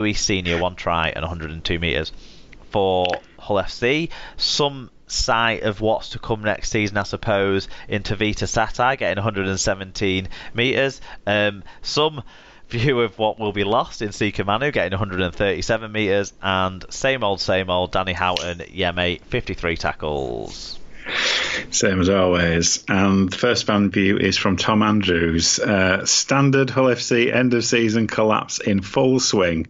Luis Senior, 1 try and 102 metres for Hull FC. Some sight of what's to come next season, I suppose, in Tavita Satai getting 117 metres. Some view of what will be lost in Sika Manu getting 137 metres, and same old Danny Houghton, yeah mate, 53 tackles. Same as always. And the first fan view is from Tom Andrews. Standard Hull FC end of season collapse in full swing.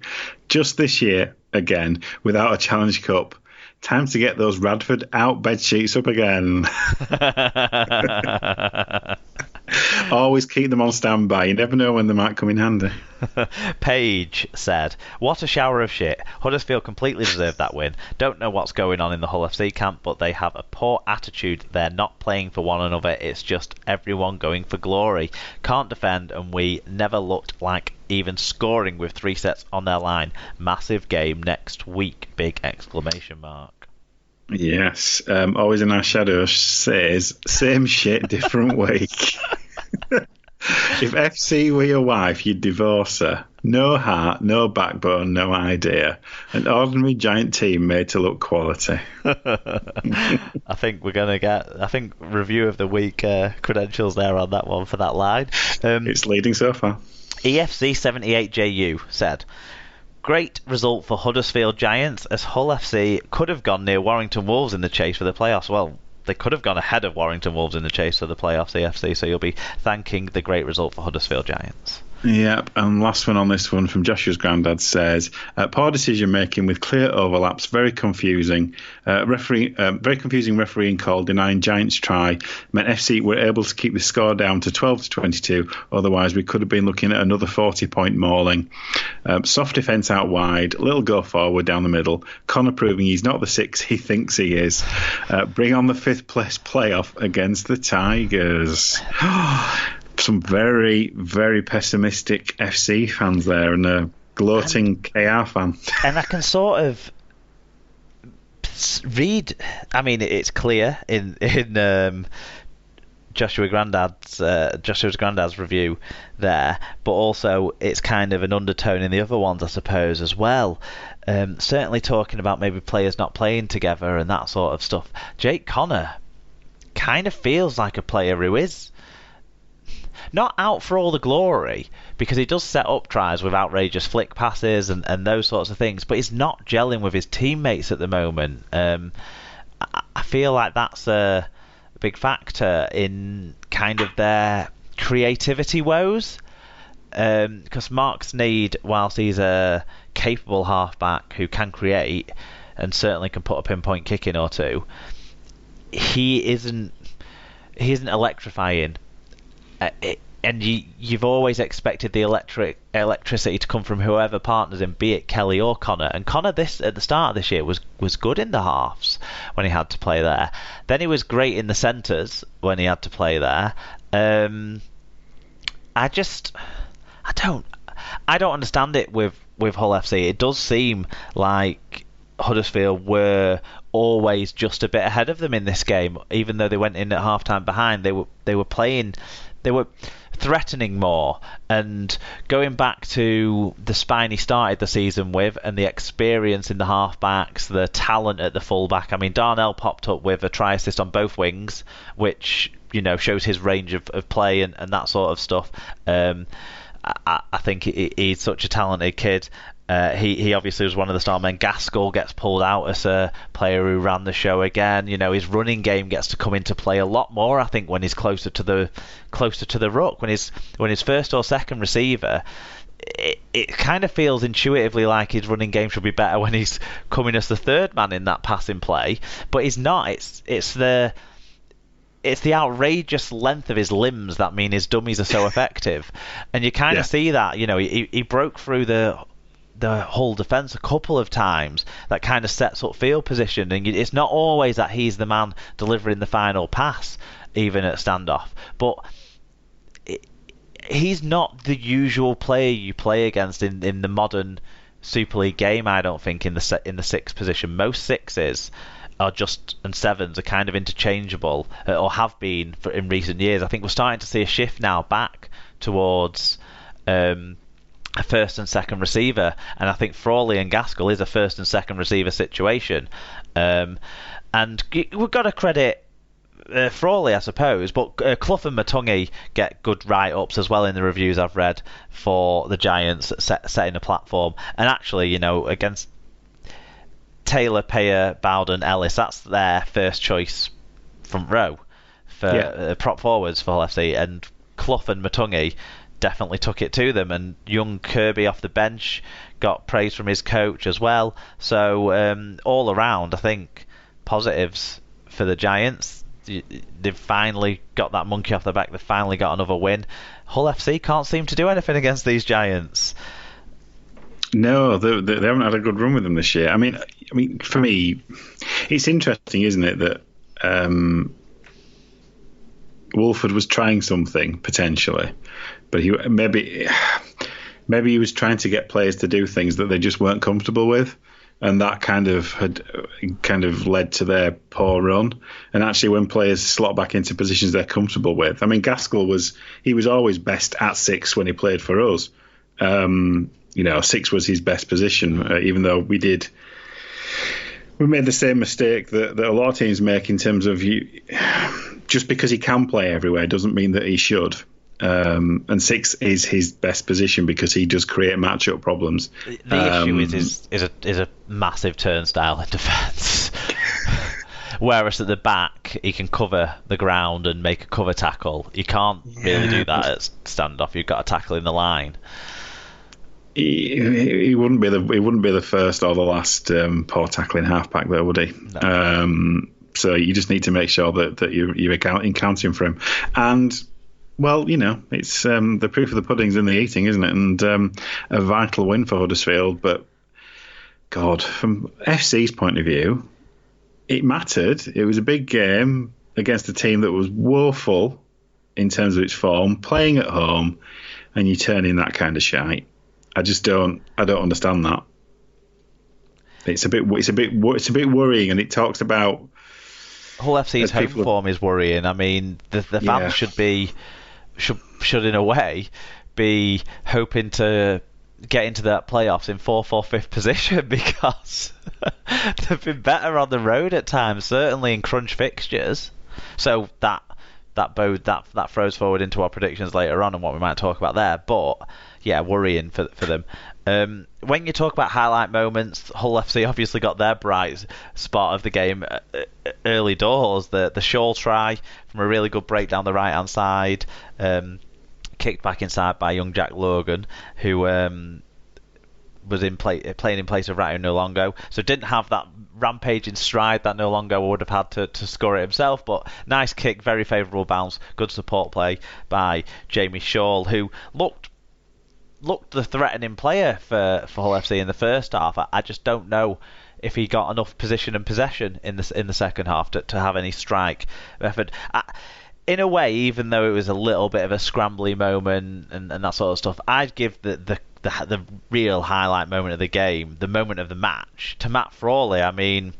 Just this year, again, without a Challenge Cup. Time to get those Radford out bed sheets up again. Always keep them on standby. You never know when they might come in handy. Paige said, "What a shower of shit. Huddersfield completely deserved that win. Don't know what's going on in the Hull FC camp, but they have a poor attitude. They're not playing for one another. It's just everyone going for glory. Can't defend, and we never looked like even scoring with 3 sets on their line. Massive game next week. Big exclamation mark." Yes. Always in our shadow says, same shit, different week. If FC were your wife, you'd divorce her. No heart, no backbone, no idea. An ordinary giant team made to look quality. I think we're going to get, review of the week credentials there on that one for that line. It's leading so far. EFC 78JU said, "Great result for Huddersfield Giants, as Hull FC could have gone near Warrington Wolves in the chase for the playoffs." Well, they could have gone ahead of Warrington Wolves in the chase for the playoffs, EFC, so you'll be thanking the great result for Huddersfield Giants. Yep, and last one on this one from Joshua's granddad says, poor decision making with clear overlaps, very confusing. Very confusing refereeing call denying Giants try meant FC were able to keep the score down to 12-22. Otherwise, we could have been looking at another 40-point mauling. Soft defence out wide, little go forward down the middle. Connor proving he's not the 6 he thinks he is. Bring on the 5th place playoff against the Tigers. Some very, very pessimistic FC fans there, and a gloating KR fan. And I can sort of read. I mean, it's clear in Joshua's granddad's review there, but also it's kind of an undertone in the other ones, I suppose, as well. Certainly talking about maybe players not playing together and that sort of stuff. Jake Connor kind of feels like a player who is not out for all the glory, because he does set up tries with outrageous flick passes and those sorts of things, but he's not gelling with his teammates at the moment. I feel like that's a big factor in kind of their creativity woes, because Mark Sneyd, whilst he's a capable halfback who can create and certainly can put a pinpoint kick in or two, he isn't electrifying. And you've always expected the electricity to come from whoever partners him, be it Kelly or Connor. And Connor, at the start of this year, was good in the halves when he had to play there. Then he was great in the centres when he had to play there. I don't understand it with Hull FC. It does seem like Huddersfield were always just a bit ahead of them in this game, even though they went in at half-time behind. They were playing. They were threatening more, and going back to the spine he started the season with, and the experience in the half-backs, the talent at the full-back. I mean, Darnell popped up with a try assist on both wings, which, you know, shows his range of play and that sort of stuff. I think he's such a talented kid. He obviously was one of the star men. Gaskell gets pulled out as a player who ran the show again. You know, his running game gets to come into play a lot more, I think, when he's closer to the ruck. When he's first or second receiver, it kind of feels intuitively like his running game should be better when he's coming as the third man in that passing play. But he's not. It's the outrageous length of his limbs that mean his dummies are so effective. And you kind of see that. You know, he broke through the whole defence a couple of times. That kind of sets up field position, and it's not always that he's the man delivering the final pass, even at standoff. But he's not the usual player you play against in the modern Super League game, I don't think, in the sixth position. Most sixes are just, and sevens are kind of interchangeable, or have been in recent years. I think we're starting to see a shift now back towards a first and second receiver, and I think Frawley and Gaskell is a first and second receiver situation. And we've got to credit Frawley, I suppose, but Clough and Matungi get good write-ups as well in the reviews I've read for the Giants setting a platform. And actually, against Taylor, Payer, Bowden, Ellis, that's their first choice front row for prop forwards for Hull FC, and Clough and Matungi definitely took it to them, and young Kirby off the bench got praise from his coach as well. So all around, I think positives for the Giants. They've finally got that monkey off their back. They've finally got another win. Hull FC can't seem to do anything against these Giants. No, they haven't had a good run with them this year. I mean, for me, it's interesting, isn't it, that Wolford was trying something potentially, but he maybe he was trying to get players to do things that they just weren't comfortable with, and that kind of led to their poor run. And actually, when players slot back into positions they're comfortable with, I mean, Gaskell was always best at 6 when he played for us. 6 was his best position, even though we made the same mistake that a lot of teams make in terms of just because he can play everywhere doesn't mean that he should. And 6 is his best position because he does create matchup problems. The issue is a massive turnstile in defence. Whereas at the back, he can cover the ground and make a cover tackle. You can't really do that at standoff. You've got to tackle in the line. He wouldn't be the first or the last poor tackling halfback, though, would he? No. So you just need to make sure that you're accounting for him. And well, it's the proof of the pudding's in the eating, isn't it? And a vital win for Huddersfield. But God, from FC's point of view, it mattered. It was a big game against a team that was woeful in terms of its form, playing at home, and you turn in that kind of shite. I don't understand that. It's a bit worrying, and it talks about Hull FC's home form is worrying. I mean, the fans should in a way be hoping to get into that playoffs in 4th or 5th position because they've been better on the road at times, certainly in crunch fixtures. So that throws forward into our predictions later on and what we might talk about there. But yeah, worrying for them. When you talk about highlight moments, Hull FC obviously got their bright spot of the game early doors. The Shaw try from a really good break down the right hand side, kicked back inside by young Jack Logan, who was playing in place of Ratu Nolongo. So didn't have that rampaging stride that Nolongo would have had to score it himself. But nice kick, very favourable bounce, good support play by Jamie Shaw, who looked the threatening player for Hull FC in the first half. I just don't know if he got enough position and possession in the second half to have any strike effort. In a way, even though it was a little bit of a scrambly moment and that sort of stuff, I'd give the real highlight moment of the game, the moment of the match, to Matt Frawley. I mean,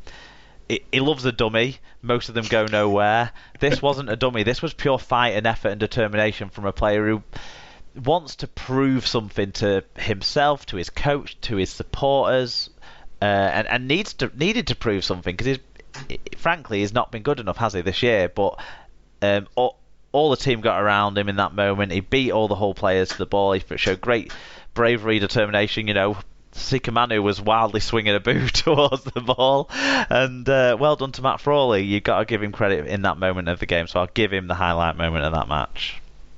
he loves a dummy. Most of them go nowhere. This wasn't a dummy. This was pure fight and effort and determination from a player who wants to prove something to himself, to his coach, to his supporters, and needed to prove something because frankly he's not been good enough, has he, this year? But all the team got around him in that moment. He beat all the Hull players to the ball. He showed great bravery, determination. Sika Manu was wildly swinging a boot towards the ball, and well done to Matt Frawley. You've got to give him credit in that moment of the game, so I'll give him the highlight moment of that match.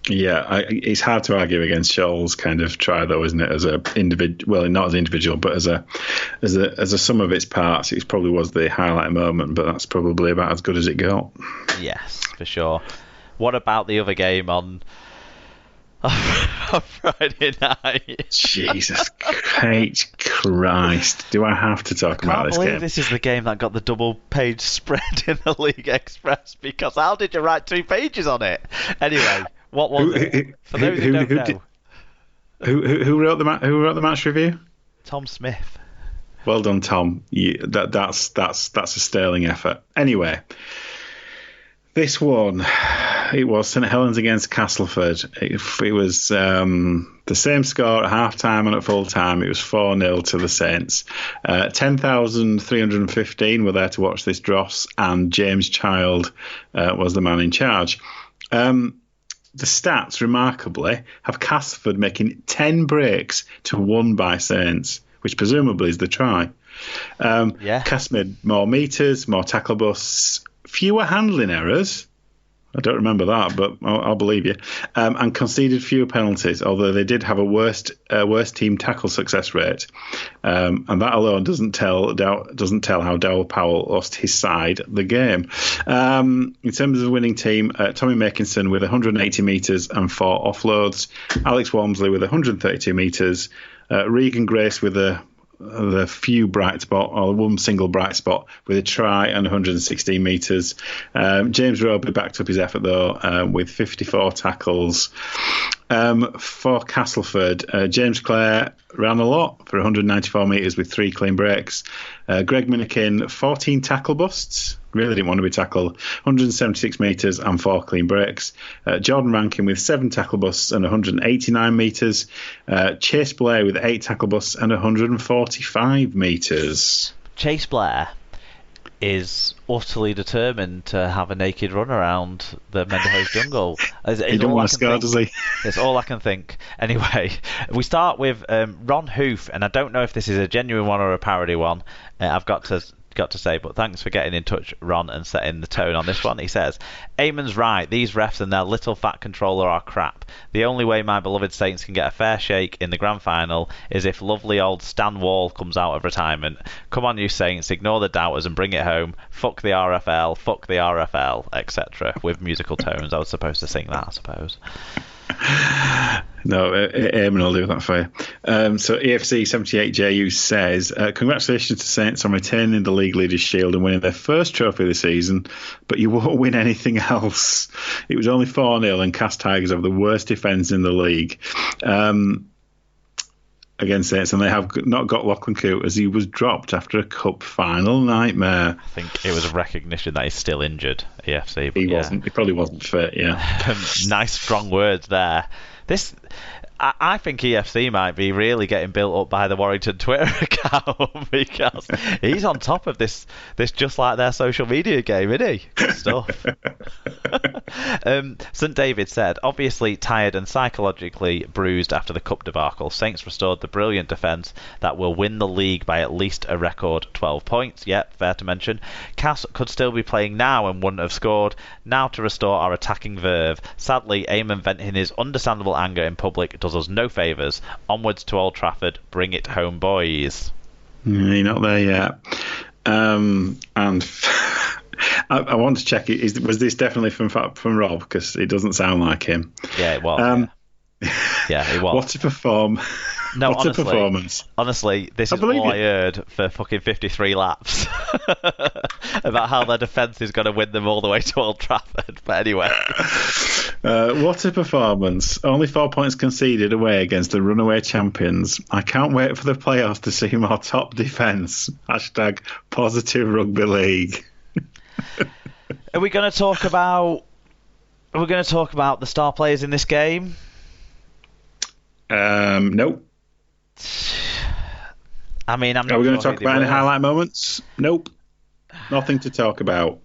Yeah, it's hard to argue against Scholl's kind of try, though, isn't it? As a individual, well, not as an individual, but as a sum of its parts, it probably was the highlight moment. But that's probably about as good as it got. Yes, for sure. What about the other game on Friday night? Jesus Christ! Do I have to talk about this game? I can't believe this is the game that got the double-page spread in the League Express. Because how did you write 2 pages on it? Anyway. What was it? For those who don't know. Who wrote the match review? Tom Smith. Well done, Tom. That's a sterling effort. Anyway, this one, It was St Helens against Castleford. It was the same score at half-time and at full-time. It was 4-0 to the Saints. 10,315 were there to watch this dross, and James Child was the man in charge. The stats, remarkably, have Castleford making 10 breaks to 1 by Saints, which presumably is the try. Cass made more meters, more tackle busts, fewer handling errors. I don't remember that, but I'll believe you. And conceded fewer penalties, although they did have a worst team tackle success rate. And that alone doesn't tell how Dowell Powell lost his side the game. In terms of the winning team, Tommy Makinson with 180 metres and 4 offloads. Alex Walmsley with 132 metres. Regan Grace with the few bright spot, or one single bright spot with a try and 116 metres. James Roby backed up his effort though with 54 tackles. For Castleford, James Clare ran a lot for 194 metres with 3 clean breaks. Greg Minikin, 14 tackle busts. Really didn't want to be tackled. 176 metres and 4 clean breaks. Jordan Rankin with 7 tackle busts and 189 metres. Chase Blair with 8 tackle busts and 145 metres. Chase Blair is utterly determined to have a naked run around the Mendenhall jungle. He don't want to score, does he? It's all I can think. Anyway, we start with Ron Hoof, and I don't know if this is a genuine one or a parody one. I've got to say, but thanks for getting in touch, Ron, and setting the tone on this one. He says, Eamon's right, these refs and their little fat controller are crap. The only way my beloved Saints can get a fair shake in the grand final is if lovely old Stan Wall comes out of retirement. Come on, you Saints, ignore the doubters and bring it home. Fuck the RFL, etc. With musical tones. I was supposed to sing that, I suppose. No, Eamon will do that for you. So EFC 78JU says, congratulations to Saints on retaining the League Leaders Shield and winning their first trophy of the season, but you won't win anything else. It was only 4-0 and Cast Tigers have the worst defence in the league. Against Saints, and they have not got Lachlan Coote as he was dropped after a cup final nightmare. I think it was a recognition that he's still injured, EFC. But he probably wasn't fit, yeah. Nice strong words there. I think EFC might be really getting built up by the Warrington Twitter account because he's on top of this just like their social media game, isn't he? Good stuff. St David said, obviously tired and psychologically bruised after the cup debacle, Saints restored the brilliant defence that will win the league by at least a record 12 points. Yep, fair to mention. Cass could still be playing now and wouldn't have scored. Now to restore our attacking verve. Sadly, Eamon venting his understandable anger in public does us no favours. Onwards to Old Trafford. Bring it home, boys. You're not there yet. And I want to check, was this definitely from Rob? Because it doesn't sound like him. Yeah, it was. Yeah, it was. What a performance. Honestly, this is all I heard for fucking 53 laps about how their defence is going to win them all the way to Old Trafford. But anyway. What a performance. Only 4 points conceded away against the runaway champions. I can't wait for the playoffs to see more top defence. Hashtag positive rugby league. Are we going to talk about the star players in this game? Nope. I mean, are we going to talk about any highlight moments? Nope. Nothing to talk about.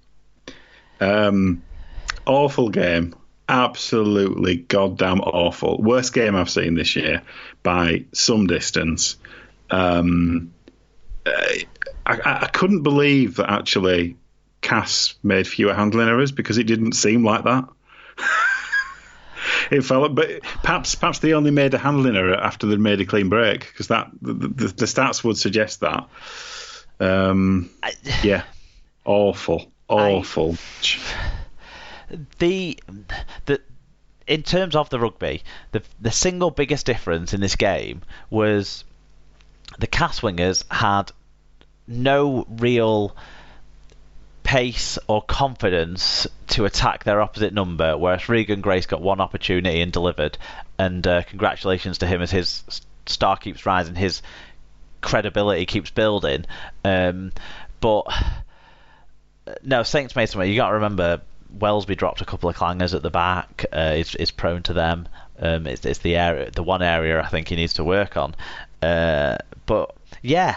Awful game. Absolutely goddamn awful. Worst game I've seen this year by some distance. I couldn't believe that actually Cass made fewer handling errors because it didn't seem like that. It felt, but perhaps they only made a handling error after they'd made a clean break because the stats would suggest that. Yeah, awful. In terms of the rugby, the single biggest difference in this game was the Cass wingers had no real pace or confidence to attack their opposite number, whereas Regan Grace got one opportunity and delivered, and congratulations to him as his star keeps rising, his credibility keeps building. But no, Saints made something. You got to remember, Wellesby dropped a couple of clangers at the back. Is prone to them. It's the one area I think he needs to work on. But yeah,